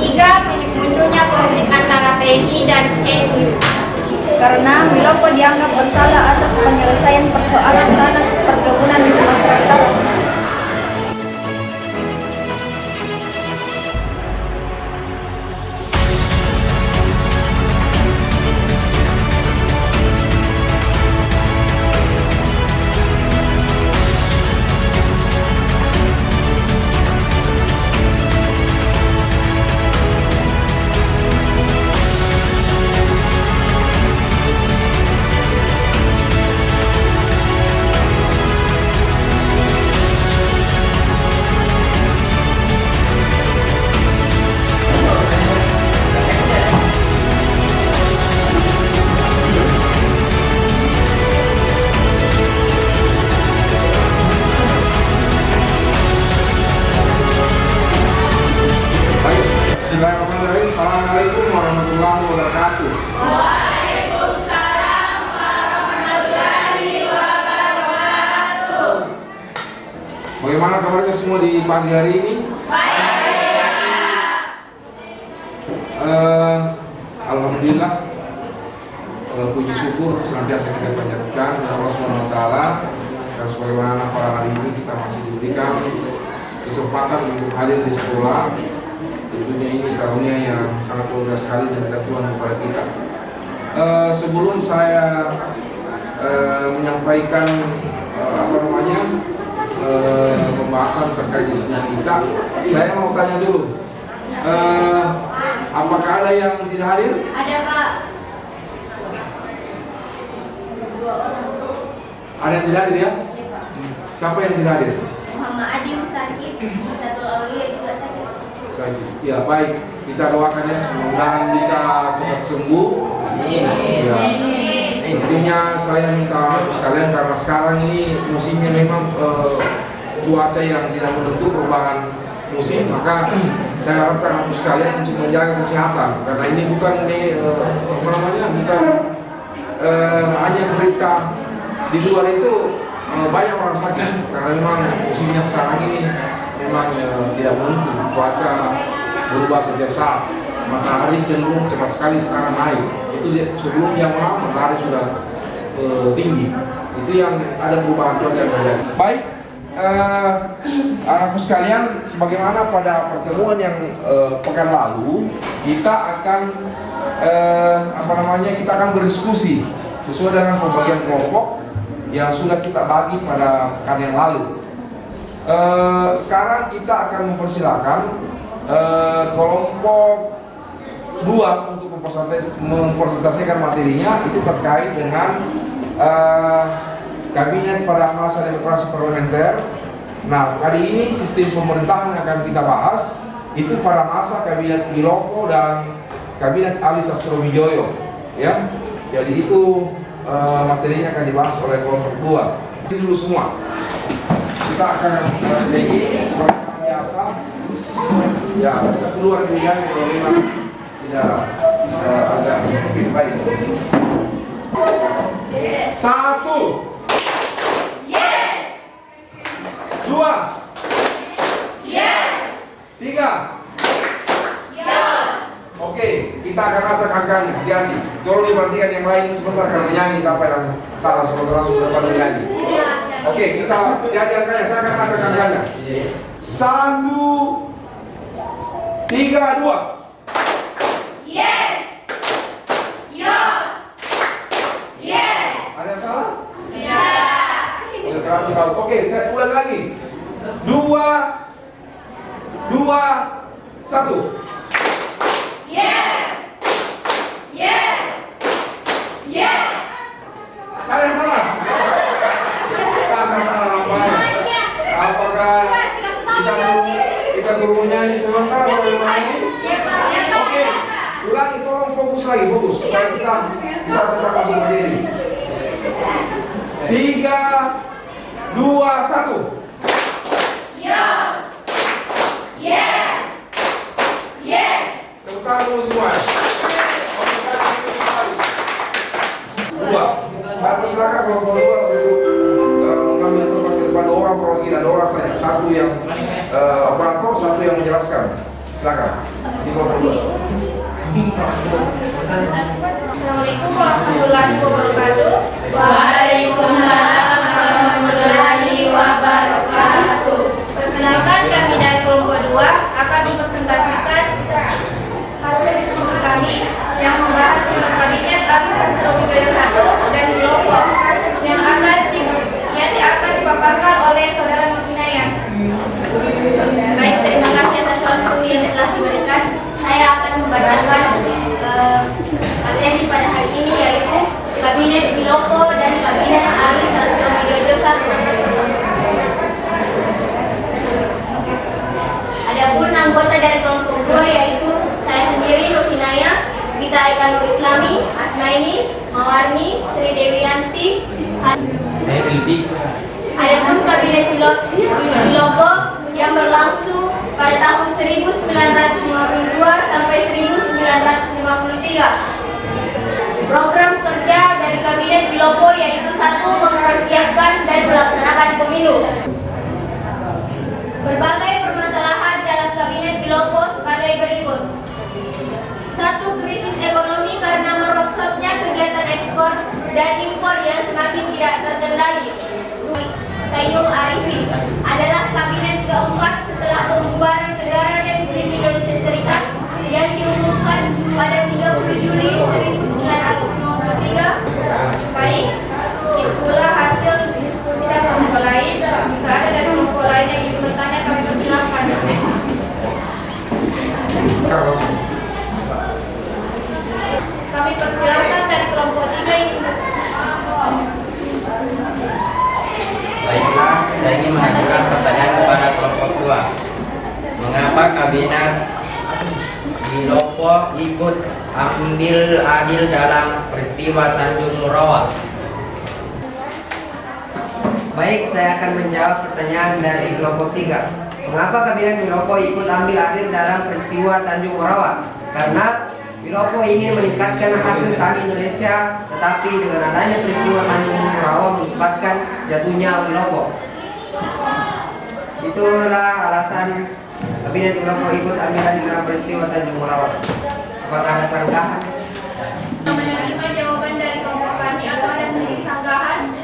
Tiga, munculnya konflik antara PNI dan NU. Karena Wilopo dianggap bersalah atas penyelesaian persoalan tanah perkebunan di Sumatera Utara. Assalamualaikum warahmatullahi wabarakatuh. Waalaikumsalam warahmatullahi wabarakatuh. Bagaimana kabarnya semua di pagi hari ini? Baik. Alhamdulillah, puji syukur senantiasa kita panjatkan kepada Allah Subhanahu Wa Taala. Dan sebagaimana pada hari ini kita masih diberikan kesempatan untuk hadir di sekolah. Tentunya ini karunia yang sangat luar biasa sekali dari Tuhan kepada kita. Sebelum saya menyampaikan pembahasan terkait diskusi kita, saya mau tanya dulu, apakah ada yang tidak hadir? Ada Pak. Ada yang tidak hadir ya? Siapa yang tidak hadir? Muhammad Adim sakit, Isatul Aulia juga sakit. Ya baik, kita doakan ya, semoga bisa cepat sembuh. Ya. Intinya saya minta maaf sekalian karena sekarang ini musimnya memang cuaca yang tidak menentu, perubahan musim, maka saya harapkan aku sekalian untuk menjaga kesehatan karena ini bukan bukan hanya berita di luar itu banyak orang sakit karena memang musimnya sekarang ini memang tidak menentu, cuaca berubah setiap saat, matahari cenderung cepat sekali sekarang naik. Itu sebelumnya malam matahari sudah tinggi. Itu yang ada perubahan cuaca yang terjadi. Baik, anakku sekalian, sebagaimana pada pertemuan yang pekan lalu kita akan kita akan berdiskusi sesuai dengan pembagian kelompok yang sudah kita bagi pada pekan yang lalu. Sekarang kita akan mempersilakan kelompok 2 untuk mempresentasikan materinya itu terkait dengan kabinet pada masa demokrasi parlementer. Nah, hari ini sistem pemerintahan akan kita bahas itu pada masa kabinet Wilopo dan kabinet Ali Sastrowijoyo, ya. Jadi itu materinya akan dibahas oleh kelompok 2. Ini dulu semua. Kita akan sedikit seperti biasa. Ya, bisa keluar dari kalau memang tidak agak sedikit baik. 1. Yes. 2. Yes. 3. Yes. Oke, kita akan acak angkanya. Hati-hati. Tolong diperhatikan yang lain sebentar karena menyanyi sampai salah sebentar langsung dapat menyanyi. Oke, kita hati-hati angkanya. Saya akan acak angkanya. 1, 3, 2. Yes. Yes. Yes. Ada yang salah? Tidak. Udah terasa tahu. Oke, saya ulang lagi. 2, 1. Yes. Yes. Yes. Ada yang salah? Salah apa? Apakah kita suruh menyanyi sebentar atau menyanyi? Oke, ulangi, tolong fokus lagi, fokus supaya kita bisa tetap masuk berdiri. 3, 2, 1. Yes. Yes. Yes. Tepuk tangan dulu semua. Dua. Saya persilakan kelompok 2 untuk mengambil tempat di depan. 2 orang perwakilan, 2 orang saja. Satu yang operator, satu yang menjelaskan. Silakan. Di kelompok 2. Assalamualaikum warahmatullahi wabarakatuh. Waalaikumsalam warahmatullahi wabarakatuh. Perkenalkan, kami dari kelompok 2 akan mempresentasikan hasil diskusi kami yang membahas tentang kabinet Ali Sastrawidaya 1 dan Wilopo yang akan dipaparkan oleh saudara Nurhinaya. Baik, terima kasih atas waktu yang telah diberikan. Saya akan membacakan materi pada hari ini, yaitu Kabinet Wilopo dan Kabinet Ali Sastrawidaya 1. Adapun anggota dari kelompok 2 yaitu saya sendiri, Nurhinaya, Gita Eka Nur Islami, Asmaini, Mawarni, Sri Dewiyanti. Adapun Kabinet Wilopo yang berlangsung pada tahun 1952 sampai 1953. Program kerja dari Kabinet Wilopo yaitu 1. Mempersiapkan dan melaksanakan pemilu. Berbagai permasalahan dalam Kabinet Wilopo sebagai berikut. 1. Krisis ekonomi karena merosotnya kegiatan ekspor dan impor yang semakin tidak terkendali. 2. Zainul Arifin adalah kabinet keempat setelah pembubaran negara Republik Indonesia Serikat yang diumumkan pada 30 Juli 1953. Baik, itulah hasil diskusi dari kelompok lain. Jika ada dari kelompok lain yang ingin bertanya, kami persilakan. Kami persilakan dari kelompok 3 ini. Baiklah, saya ingin mengajukan pertanyaan kepada kelompok 2. Mengapa kabinet Wilopo ikut ambil adil dalam peristiwa Tanjung Morawa? Baik, saya akan menjawab pertanyaan dari kelompok 3. Mengapa kabinet Wilopo ikut ambil adil dalam peristiwa Tanjung Morawa? Karena Wilopo ingin meningkatkan hasil tani Indonesia, tetapi dengan adanya peristiwa Tanjung Morawa mengakibatkan jatuhnya Wilopo. Itulah alasan kabinet Wilopo ikut ambil adil dalam peristiwa Tanjung Morawa. Apakah ada sanggahan? Menerima jawaban dari kelompok kami atau ada sedikit sanggahan?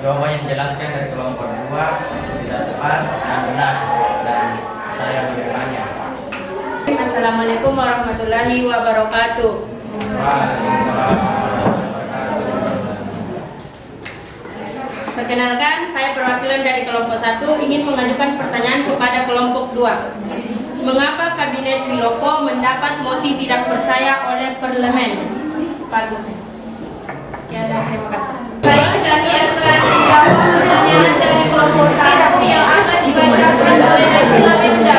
Jawaban yang dijelaskan dari kelompok 2 tidak tepat dan benar, dan saya menerimanya. Assalamualaikum warahmatullahi wabarakatuh. Waalaikumsalam warahmatullahi wabarakatuh. Perkenalkan, saya perwakilan dari kelompok 1 ingin mengajukan pertanyaan kepada kelompok 2. Mengapa kabinet Wilopo mendapat mosi tidak percaya oleh parlemen? Sekian dan terima kasih. Baik, kami akan menjawab pertanyaan dari kelompok 1 yang akan dibacakan oleh Naysila Mirza.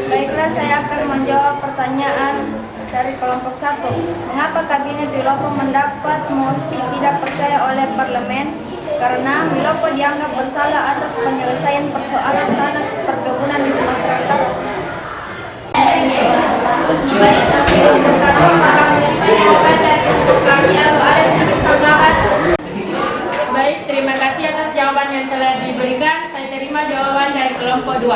Baiklah, saya akan menjawab pertanyaan dari kelompok 1. Mengapa kabinet Wilopo mendapat mosi tidak percaya oleh parlemen? Karena Wilopo dianggap bersalah atas penyelesaian persoalan tanah perkebunan di Sumatera Utara. Baik, kami kelompok 1 apakah menerima jawaban dari kelompok kami atau ada sedikit sanggahan? Baik, terima kasih atas jawaban yang telah diberikan. Saya terima jawaban dari kelompok 2.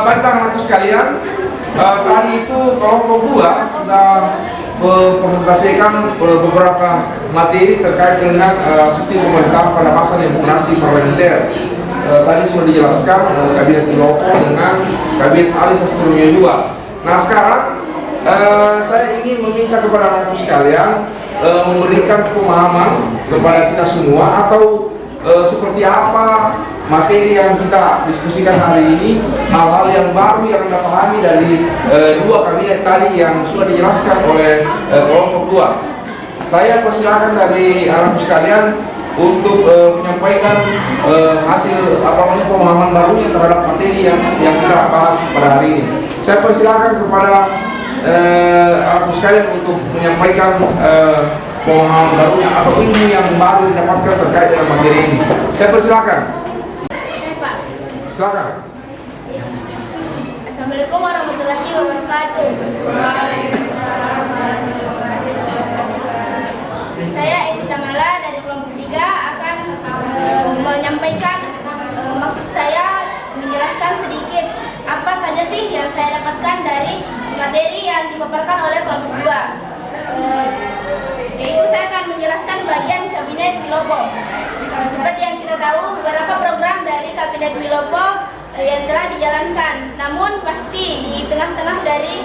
Baiklah anak sekalian, tadi itu kelompok 2 sudah mempresentasikan beberapa materi terkait dengan sistem pemerintahan pada masa demokrasi parlementer. Tadi sudah dijelaskan kabinet Wilopo dengan kabinet Ali Sastrawidaya 2. Nah sekarang saya ingin meminta kepada anak sekalian memberikan pemahaman kepada kita semua atau seperti apa materi yang kita diskusikan hari ini, hal-hal yang baru yang Anda pahami dari dua kabinet tadi yang sudah dijelaskan oleh kelompok 2. Saya persilakan dari anak sekalian untuk menyampaikan hasil pemahaman barunya terhadap materi yang kita bahas pada hari ini. Saya persilakan kepada anak sekalian untuk menyampaikan pemahaman barunya atau ilmu yang baru didapatkan terkait dengan materi ini. Saya persilakan. Silakan. Assalamualaikum warahmatullahi wabarakatuh. Waalaikumsalam warahmatullahi wabarakatuh. dijalankan. Namun pasti di tengah-tengah dari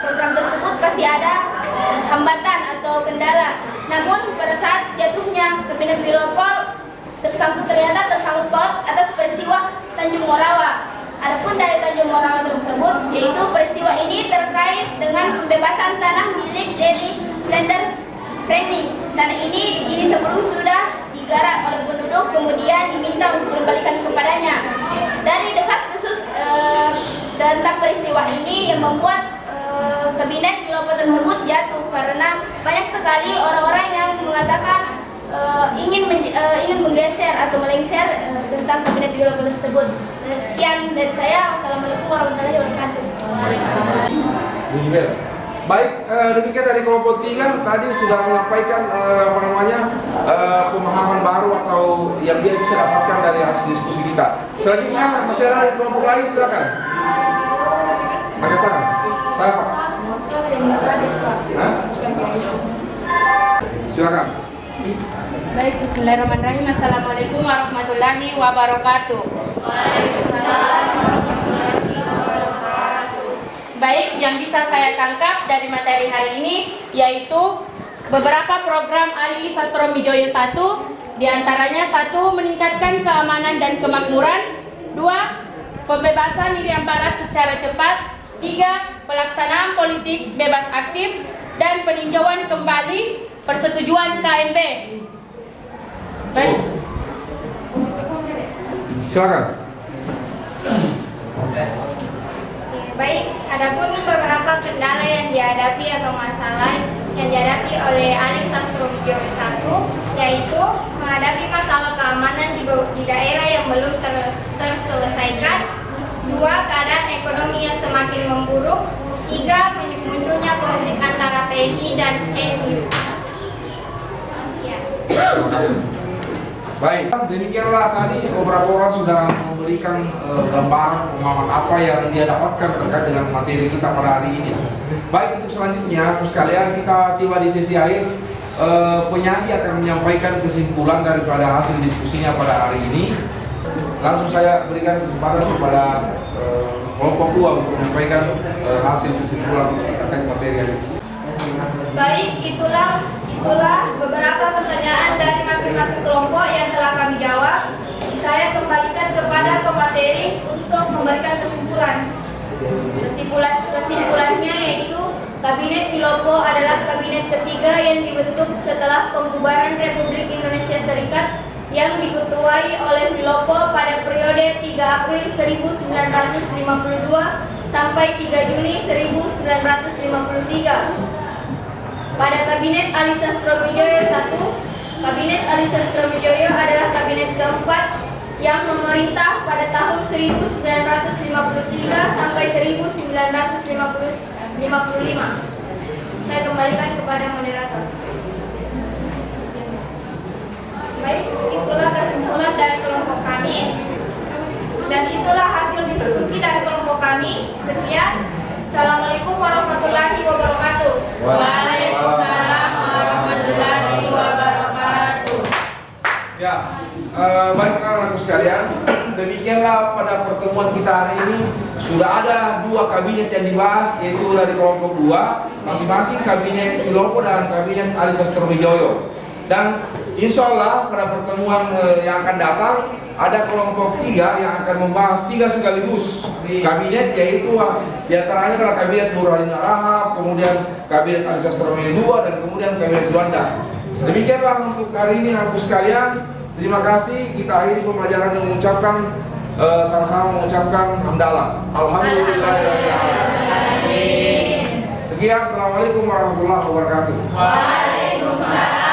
program tersebut pasti ada hambatan atau kendala. Namun pada saat jatuhnya Kabinet Wilopo ternyata tersangkut paut atas peristiwa Tanjung Morawa. Adapun dari Tanjung Morawa tersebut, yaitu peristiwa ini terkait dengan pembebasan tanah milik Denny Blender Framing. Tanah ini sebelum sudah digarap oleh penduduk, kemudian diminta untuk dikembalikan kepadanya. Dari desas-desus tentang peristiwa ini yang membuat Kabinet Wilopo tersebut jatuh, karena banyak sekali orang-orang yang mengatakan ingin menggeser atau melengser tentang Kabinet Wilopo tersebut. Sekian dari saya. Wassalamualaikum warahmatullahi wabarakatuh. Baik, demikian dari kelompok 3 tadi sudah menyampaikan pemahaman baru atau yang dia bisa dapatkan dari hasil diskusi kita. Selanjutnya masih ada dari kelompok lain, silakan. Angkat tangan. Saya Pak. Silakan. Baik, bismillahirrahmanirrahim. Assalamualaikum warahmatullahi wabarakatuh. Baik, yang bisa saya tangkap dari materi hari ini yaitu beberapa program Ali Sastro Mijoyo 1, diantaranya 1. Meningkatkan keamanan dan kemakmuran, 2. Pembebasan Irian Barat secara cepat, 3. Pelaksanaan politik bebas aktif, dan peninjauan kembali persetujuan KMB. Baik. Silakan. Baik, adapun beberapa kendala yang dihadapi atau masalah yang dihadapi oleh Ali Sastro Mijoyo 1, yaitu menghadapi masalah keamanan di daerah yang belum terselesaikan, 2. Keadaan ekonomi yang semakin memburuk, 3. Munculnya konflik antara TNI dan NU. Ya. Baik, demikianlah tadi beberapa orang sudah memberikan gambaran pemahaman apa yang dia dapatkan terkait dengan materi kita pada hari ini. Baik, untuk selanjutnya sekalian kita tiba di sesi akhir. Penyanyi akan menyampaikan kesimpulan daripada hasil diskusinya pada hari ini. Langsung saya berikan kesempatan kepada kelompok 2 untuk menyampaikan hasil kesimpulan terkait materi ini. Baik, itulah beberapa pertanyaan dari masing-masing kelompok yang telah kami jawab. Saya kembalikan kepada pemateri untuk memberikan kesimpulan. Kesimpulannya yaitu Kabinet Wilopo adalah kabinet ketiga yang dibentuk setelah pembubaran Republik Indonesia Serikat yang diketuai oleh Wilopo pada periode 3 April 1952 sampai 3 Juni 1953. Pada Kabinet Ali Sastro Mijoyo 1, Kabinet Ali Sastro Mijoyo adalah kabinet keempat yang memerintah pada tahun 1953 sampai 1955. Saya kembalikan kepada moderator. Baik, itulah kesimpulan dari kelompok kami. Dan itulah hasil diskusi dari kelompok kami. Sekian. Assalamualaikum warahmatullahi wabarakatuh. Waalaikumsalam warahmatullahi wabarakatuh. Ya, baiklah anak-anakku sekalian. Demikianlah pada pertemuan kita hari ini sudah ada 2 kabinet yang dibahas, yaitu dari kelompok 2, masing-masing kabinet Wilopo dan kabinet Ali Sastro Mijoyo. Dan insya Allah pada pertemuan yang akan datang ada kelompok 3 yang akan membahas 3 sekaligus kabinet, yaitu diantaranya adalah kabinet Burhanuddin Rahab, kemudian kabinet Ali Sastro Mijoyo 2, dan kemudian kabinet Juanda. Demikianlah untuk hari ini anak-anakku sekalian. Terima kasih. Kita akhiri pembelajaran dengan mengucapkan sama-sama mengucapkan hamdalah. Alhamdulillahirrahmanirrahim. Sekian. Assalamualaikum warahmatullahi wabarakatuh. Waalaikumsalam.